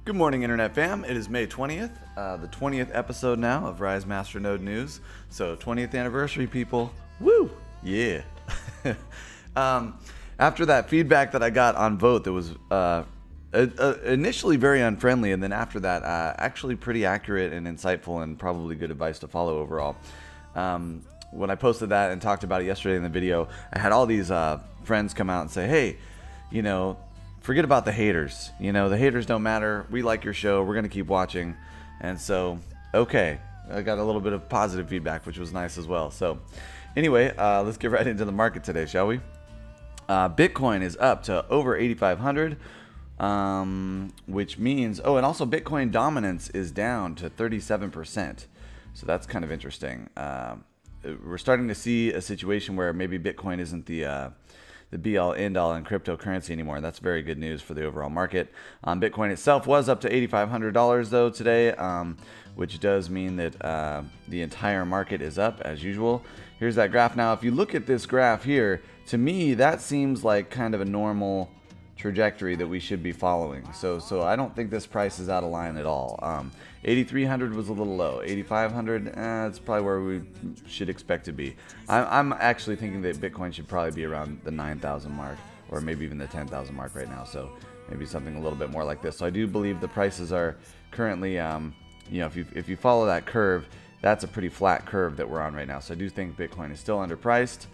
Good morning, Internet fam. It is May 20th, the 20th episode now of rhY'z MasterNode News. So 20th anniversary, people. Woo! Yeah. After that feedback that I got on Vote that was initially very unfriendly, and then after that actually pretty accurate and insightful and probably good advice to follow overall. When I posted that and talked about it yesterday in the video, I had all these friends come out and say, hey, you know, forget about the haters. You know, the haters don't matter. We like your show. We're going to keep watching. And so, okay, I got a little bit of positive feedback, which was nice as well. So anyway, let's get right into the market today, shall we? Bitcoin is up to over 8,500, which means, oh, and also Bitcoin dominance is down to 37%. So that's kind of interesting. We're starting to see a situation where maybe Bitcoin isn't the be-all, end-all in cryptocurrency anymore. That's very good news for the overall market. Bitcoin itself was up to $8,500 though today, which does mean that the entire market is up as usual. Here's that graph now. If you look at this graph here, to me that seems like kind of a normal trajectory that we should be following. So I don't think this price is out of line at all. 8,300 was a little low. 8,500, it's probably where we should expect to be. I'm actually thinking that Bitcoin should probably be around the 9,000 mark, or maybe even the 10,000 mark right now. So maybe something a little bit more like this. So I do believe the prices are currently, you know, if you follow that curve, that's a pretty flat curve that we're on right now. So I do think Bitcoin is still underpriced,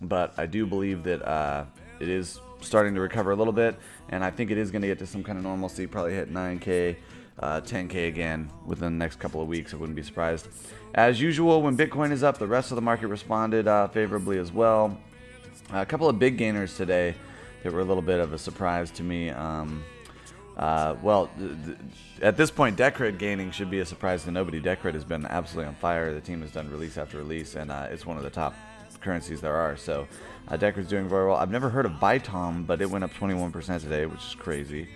but I do believe that it is starting to recover a little bit, and I think it is going to get to some kind of normalcy, probably hit 9K, 10K again within the next couple of weeks. I wouldn't be surprised. As usual, when Bitcoin is up, the rest of the market responded favorably as well. A couple of big gainers today that were a little bit of a surprise to me. Well, at this point, Decred gaining should be a surprise to nobody. Decred has been absolutely on fire. The team has done release after release, and it's one of the top currencies there are. So Decred's doing very well. I've never heard of Bytom, but it went up 21% today, which is crazy.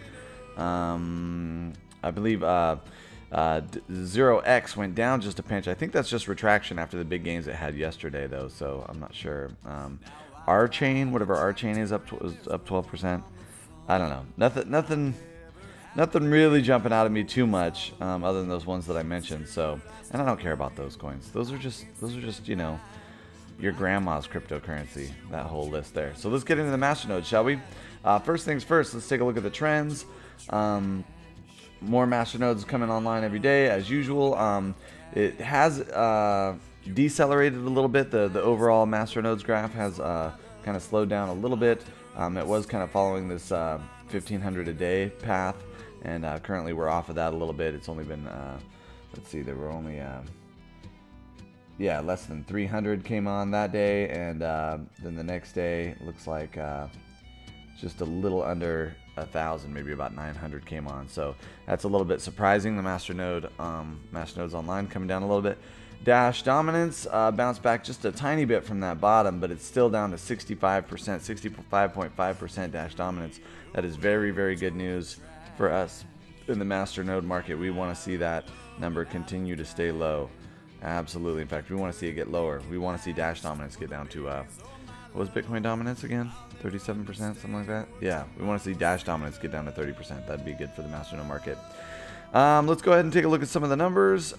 I believe 0x went down just a pinch. I think that's just retraction after the big gains it had yesterday, though. So I'm not sure. rChain, whatever rChain is, up 12%. I don't know. Nothing really jumping out at me too much, other than those ones that I mentioned. So, and I don't care about those coins. Those are just you know, your grandma's cryptocurrency, that whole list there. So let's get into the MasterNode, shall we? First things first, let's take a look at the trends. More MasterNodes coming online every day as usual. It has decelerated a little bit. The overall MasterNodes graph has kind of slowed down a little bit. It was kind of following this 1,500 a day path, and currently we're off of that a little bit. It's only been, let's see, there were only yeah, less than 300 came on that day, and then the next day looks like just a little under 1,000, maybe about 900 came on. So that's a little bit surprising. The MasterNode's online coming down a little bit. Dash dominance bounced back just a tiny bit from that bottom, but it's still down to 65%, 65.5% Dash dominance. That is very, very good news for us in the MasterNode market. We want to see that number continue to stay low. Absolutely. In fact, we want to see it get lower. We want to see Dash dominance get down to, what was Bitcoin dominance again? 37%, something like that? Yeah, we want to see Dash dominance get down to 30%. That'd be good for the MasterNode market. Let's go ahead and take a look at some of the numbers.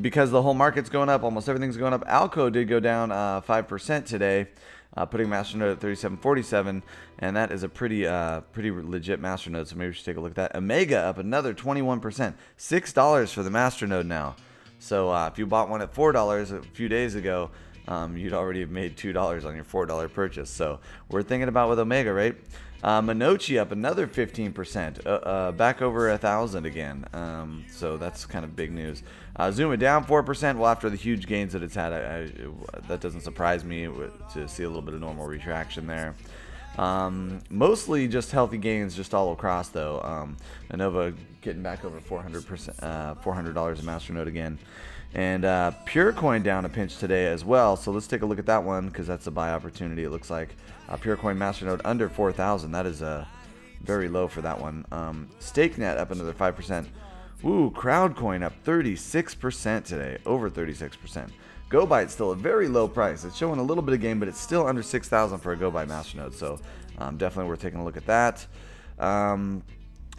Because the whole market's going up, almost everything's going up. Alco did go down 5% today, putting MasterNode at 37.47, and that is a pretty legit MasterNode. So maybe we should take a look at that. Omega up another 21%, $6 for the MasterNode now. So if you bought one at $4 a few days ago, you'd already have made $2 on your $4 purchase. So we're thinking about with Omega, right? Minochi up another 15%, back over 1,000 again. So that's kind of big news. Zuma down 4%. Well, after the huge gains that it's had, that doesn't surprise me to see a little bit of normal retraction there. Mostly just healthy gains just all across though. Anova getting back over 400%, $400 a MasterNode again. And Purecoin down a pinch today as well. So let's take a look at that one, because that's a buy opportunity, it looks like. Purecoin MasterNode under 4,000. That is very low for that one. StakeNet up another 5%. Woo, Crowdcoin up 36% today, over 36%. GoByte's still a very low price. It's showing a little bit of gain, but it's still under 6,000 for a GoByte MasterNode. So Definitely worth taking a look at that.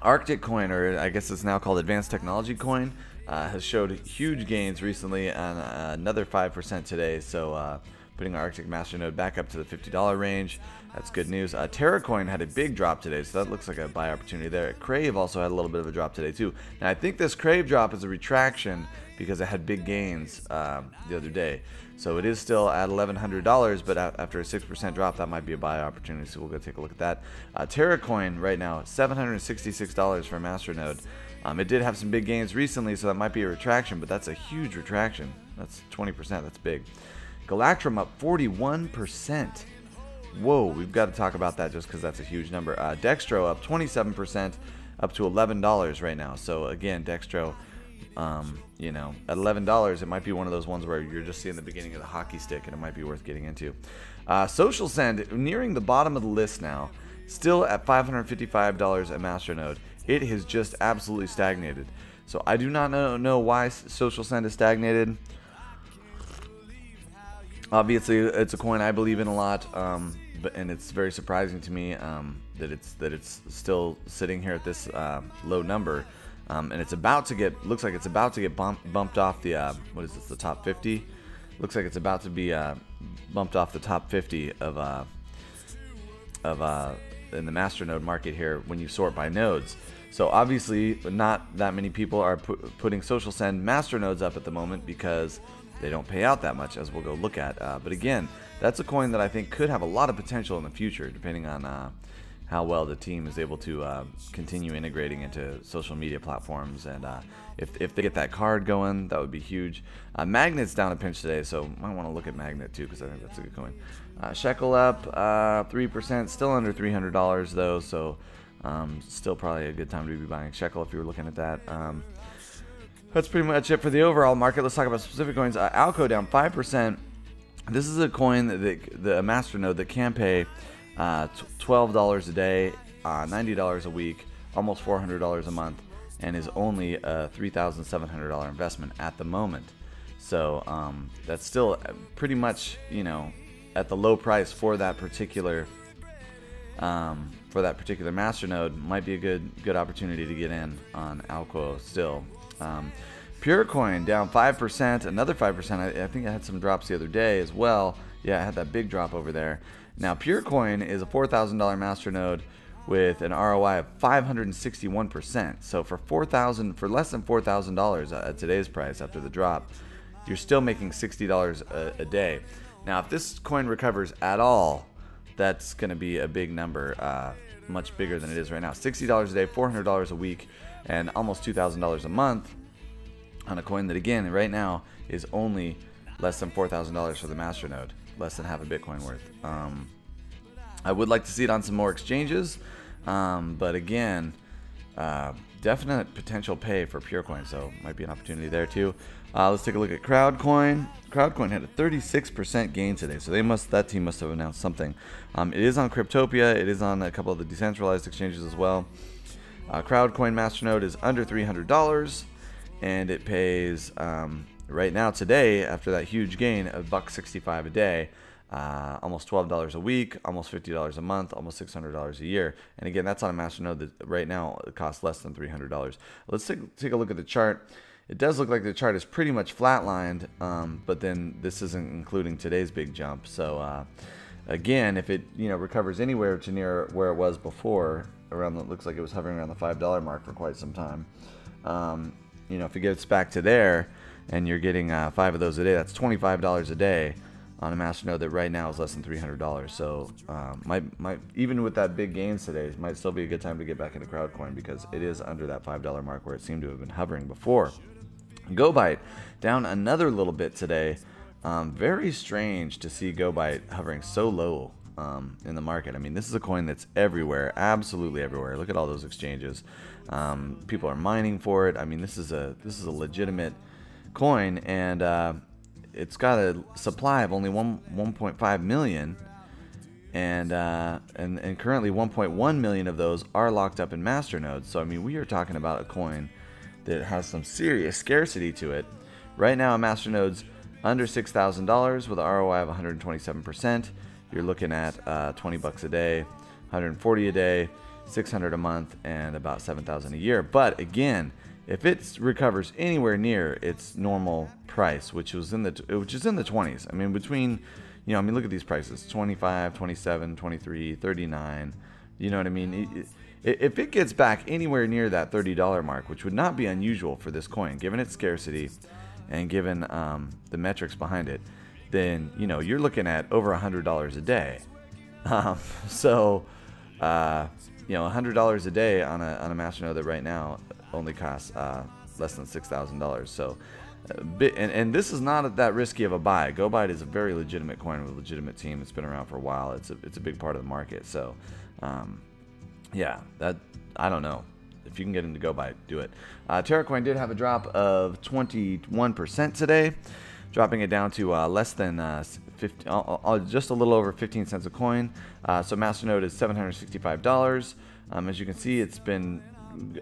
Arctic coin, or I guess it's now called Advanced Technology coin, has showed huge gains recently, and another 5% today. So putting our Arctic MasterNode back up to the $50 range. That's good news. Terra coin had a big drop today, so that looks like a buy opportunity there. Crave also had a little bit of a drop today too. Now I think this Crave drop is a retraction because it had big gains the other day. So it is still at $1,100, but after a 6% drop, that might be a buy opportunity. So we'll go take a look at that. Terra coin right now, $766 for MasterNode. It did have some big gains recently, so that might be a retraction, but that's a huge retraction. That's 20%. That's big. Galactrum up 41%. Whoa, we've got to talk about that just because that's a huge number. Dextro up 27%, up to $11 right now. So again, Dextro, you know, at $11, it might be one of those ones where you're just seeing the beginning of the hockey stick, and it might be worth getting into. Social Send nearing the bottom of the list now, still at $555 at MasterNode. It has just absolutely stagnated. So I do not know why Social Send is stagnated. Obviously, it's a coin I believe in a lot, and it's very surprising to me that it's still sitting here at this low number, and it's about to get, looks like it's about to get bumped off the what is this, the top 50? Looks like it's about to be bumped off the top 50 of in the MasterNode market here when you sort by nodes. So obviously, not that many people are putting Social Send MasterNodes up at the moment because they don't pay out that much, as we'll go look at. But again, that's a coin that I think could have a lot of potential in the future, depending on how well the team is able to continue integrating into social media platforms. And if they get that card going, that would be huge. Magnet's down a pinch today, so might want to look at Magnet too, because I think that's a good coin. Shekel up 3%, still under $300 though, so still probably a good time to be buying Shekel if you were looking at that. That's pretty much it for the overall market. Let's talk about specific coins. Alco down 5%. This is a coin that the MasterNode that can pay $12 a day, $90 a week, almost $400 a month, and is only a $3,700 investment at the moment. So that's still pretty much, you know, at the low price for that particular MasterNode. Might be a good opportunity to get in on Alco still. Purecoin down 5%, another 5%. I think I had some drops the other day as well. Yeah, I had that big drop over there. Now, Purecoin is a $4,000 MasterNode with an ROI of 561%. So for less than $4,000 at today's price after the drop, you're still making $60 a day. Now, if this coin recovers at all, that's going to be a big number, much bigger than it is right now. $60 a day, $400 a week, and almost $2,000 a month on a coin that, again, right now is only less than $4,000 for the MasterNode, less than half a Bitcoin worth. I would like to see it on some more exchanges, but again, definite potential pay for Purecoin, so might be an opportunity there too. Let's take a look at Crowdcoin. Crowdcoin had a 36% gain today, so that team must have announced something. It is on Cryptopia. It is on a couple of the decentralized exchanges as well. Crowdcoin MasterNode is under $300, and it pays right now today, after that huge gain, $1.65 a day, almost $12 a week, almost $50 a month, almost $600 a year. And again, that's on a MasterNode that right now it costs less than $300. Let's take a look at the chart. It does look like the chart is pretty much flatlined, but then this isn't including today's big jump. So again, if it recovers anywhere to near where it was before, around, looks like it was hovering around the $5 mark for quite some time. If it gets back to there and you're getting 5 of those a day, that's $25 a day on a MasterNode that right now is less than $300. So might even with that big gains today, it might still be a good time to get back into Crowdcoin because it is under that $5 mark where it seemed to have been hovering before. GoByte down another little bit today. Very strange to see GoByte hovering so low in the market. I mean, this is a coin that's everywhere, absolutely everywhere. Look at all those exchanges. People are mining for it. I mean, this is a legitimate coin, and it's got a supply of only 1.5 million, and currently 1.1 million of those are locked up in MasterNode. So I mean, we are talking about a coin that has some serious scarcity to it. Right now, a MasterNode's under $6,000 with an ROI of 127%. You're looking at $20 a day, 140 a day, 600 a month, and about 7,000 a year. But again, if it recovers anywhere near its normal price, which is in the 20s, I mean, between, you know, I mean, look at these prices: 25, 27, 23, 39. You know what I mean? If it gets back anywhere near that $30 mark, which would not be unusual for this coin, given its scarcity and given the metrics behind it, then, you know, you're looking at over $100 a day. So, you know, $100 a day on a MasterNode that right now only costs less than $6,000. So, and this is not that risky of a buy. GoByte is a very legitimate coin with a legitimate team. It's been around for a while. It's a big part of the market. So, yeah, that, I don't know. If you can get into GoByte, do it. TerraCoin did have a drop of 21% today, dropping it down to less than 50, just a little over 15 cents a coin. So MasterNode is $765. As you can see, it's been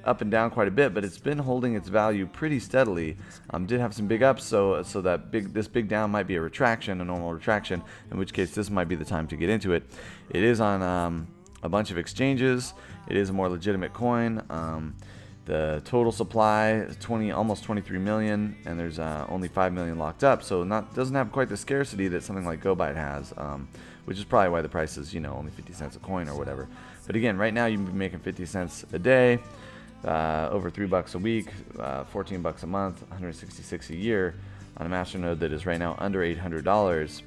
up and down quite a bit, but it's been holding its value pretty steadily. Did have some big ups, so that this big down might be a retraction, a normal retraction, in which case this might be the time to get into it. It is on a bunch of exchanges. It is a more legitimate coin. The total supply is almost 23 million, and there's only 5 million locked up, so doesn't have quite the scarcity that something like GoByte has, which is probably why the price is, you know, only 50 cents a coin or whatever. But again, right now you can be making 50 cents a day, over $3 a week, 14 bucks a month, 166 a year on a MasterNode that is right now under $800.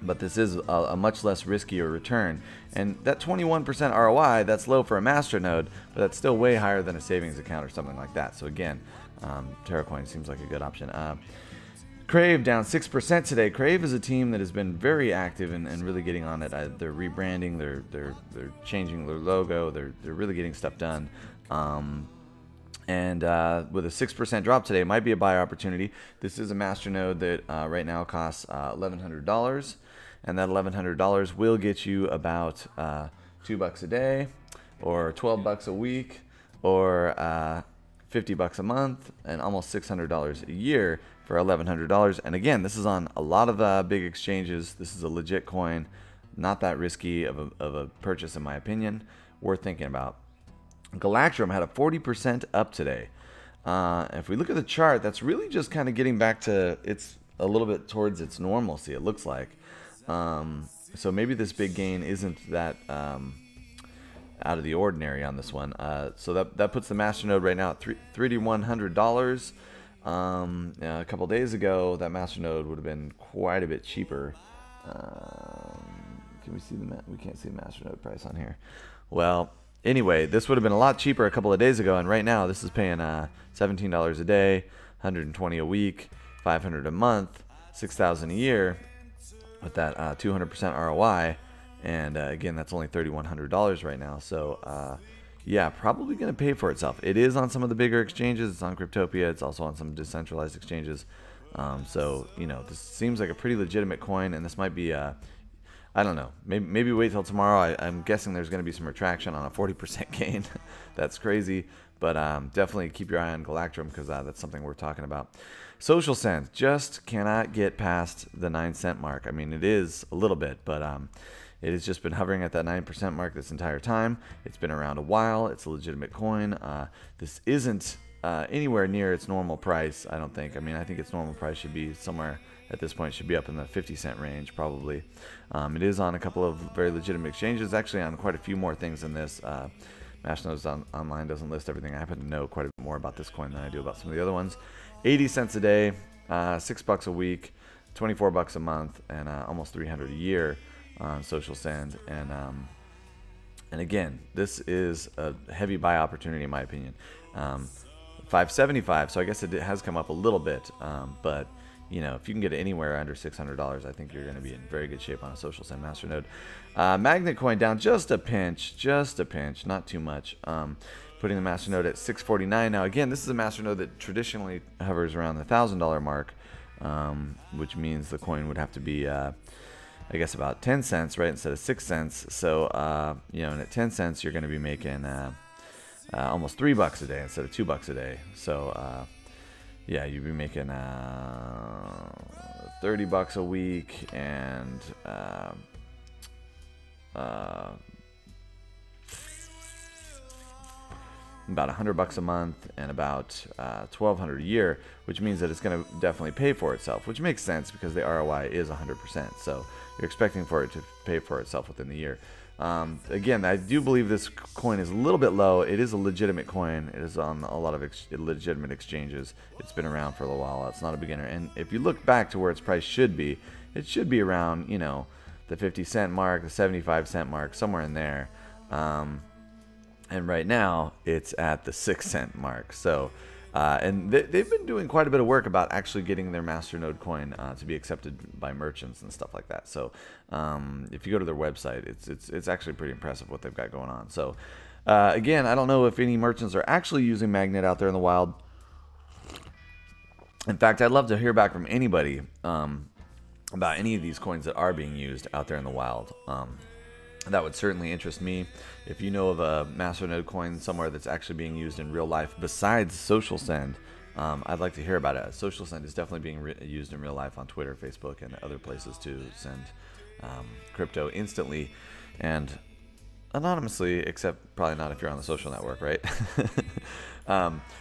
But this is a much less riskier return. And that 21% ROI, that's low for a MasterNode, but that's still way higher than a savings account or something like that. So again, TerraCoin seems like a good option. Crave down 6% today. Crave is a team that has been very active and really getting on it. They're rebranding, they're changing their logo, they're really getting stuff done. And with a 6% drop today, it might be a buy opportunity. This is a MasterNode that right now costs $1,100. And that $1,100 will get you about $2 a day, or 12 bucks a week, or 50 bucks a month, and almost $600 a year for $1,100. And again, this is on a lot of big exchanges. This is a legit coin, not that risky of a purchase in my opinion. Worth thinking about. Galactrum had a 40% up today. If we look at the chart, that's really just kind of getting back to a little bit towards its normalcy, it looks like. So maybe this big gain isn't that out of the ordinary on this one. So that puts the MasterNode right now at $3,100. A couple days ago, that MasterNode would have been quite a bit cheaper. Can we see we can't see the MasterNode price on here. Well, anyway, this would have been a lot cheaper a couple of days ago, and right now this is paying $17 a day, $120 a week, $500 a month, $6,000 a year, with that 200% ROI, and again, that's only $3,100 right now. So yeah, probably going to pay for itself. It is on some of the bigger exchanges. It's on Cryptopia. It's also on some decentralized exchanges. So you know, this seems like a pretty legitimate coin, and this might be I don't know. Maybe wait till tomorrow. I'm guessing there's going to be some retraction on a 40% gain. That's crazy. But definitely keep your eye on Galactrum, because that's something we're talking about. Social Send just cannot get past the 9 cent mark. I mean, it is a little bit, but it has just been hovering at that 9% mark this entire time. It's been around a while. It's a legitimate coin. This isn't anywhere near its normal price, I don't think. I mean, I think its normal price should be somewhere at this point, should be up in the 50-cent range probably. It is on a couple of very legitimate exchanges, actually on quite a few more things than this. MasterNode online doesn't list everything. I happen to know quite a bit more about this coin than I do about some of the other ones. 80 cents a day, $6 a week, 24 bucks a month, and almost 300 a year on Social Send. And again, this is a heavy buy opportunity in my opinion. 575, so I guess it has come up a little bit, but you know, if you can get it anywhere under $600, I think you're going to be in very good shape on a Social Send MasterNode. Magnet Coin down just a pinch, not too much. Putting the MasterNode at $649. Now again, this is a MasterNode that traditionally hovers around the $1,000 mark, which means the coin would have to be, I guess, about 10 cents, right, instead of 6 cents. So, you know, and at 10 cents, you're going to be making almost $3 a day instead of $2 a day. So, yeah, you'd be making 30 bucks a week and about $100 a month and about $1,200 a year, which means that it's going to definitely pay for itself, which makes sense because the ROI is 100%. So you're expecting for it to pay for itself within the year. Again, I do believe this coin is a little bit low. It is a legitimate coin. It is on a lot of legitimate exchanges. It's been around for a little while. It's not a beginner. And if you look back to where its price should be, it should be around, you know, the 50-cent mark, the 75-cent mark, somewhere in there. And right now, it's at the 6-cent mark. So, and they've been doing quite a bit of work about actually getting their MasterNode coin to be accepted by merchants and stuff like that. So, if you go to their website, it's actually pretty impressive what they've got going on. So, again, I don't know if any merchants are actually using Magnet out there in the wild. In fact, I'd love to hear back from anybody about any of these coins that are being used out there in the wild. That would certainly interest me. If you know of a MasterNode coin somewhere that's actually being used in real life besides Social Send, I'd like to hear about it. Social Send is definitely being used in real life on Twitter, Facebook, and other places to send crypto instantly and anonymously, except probably not if you're on the social network, right?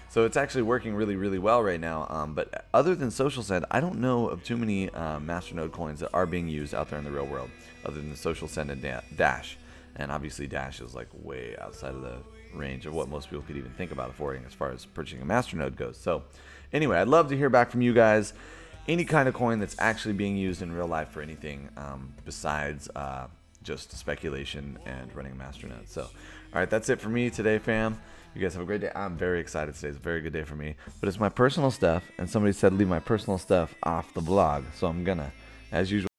So it's actually working really, really well right now. But other than Social Send, I don't know of too many MasterNode coins that are being used out there in the real world, other than Social Send and Dash. And obviously Dash is like way outside of the range of what most people could even think about affording as far as purchasing a MasterNode goes. So anyway, I'd love to hear back from you guys. Any kind of coin that's actually being used in real life for anything besides just speculation and running a MasterNode. So, all right, that's it for me today, fam. You guys have a great day. I'm very excited. Today's a very good day for me. But it's my personal stuff, and somebody said leave my personal stuff off the blog. So I'm gonna, as usual,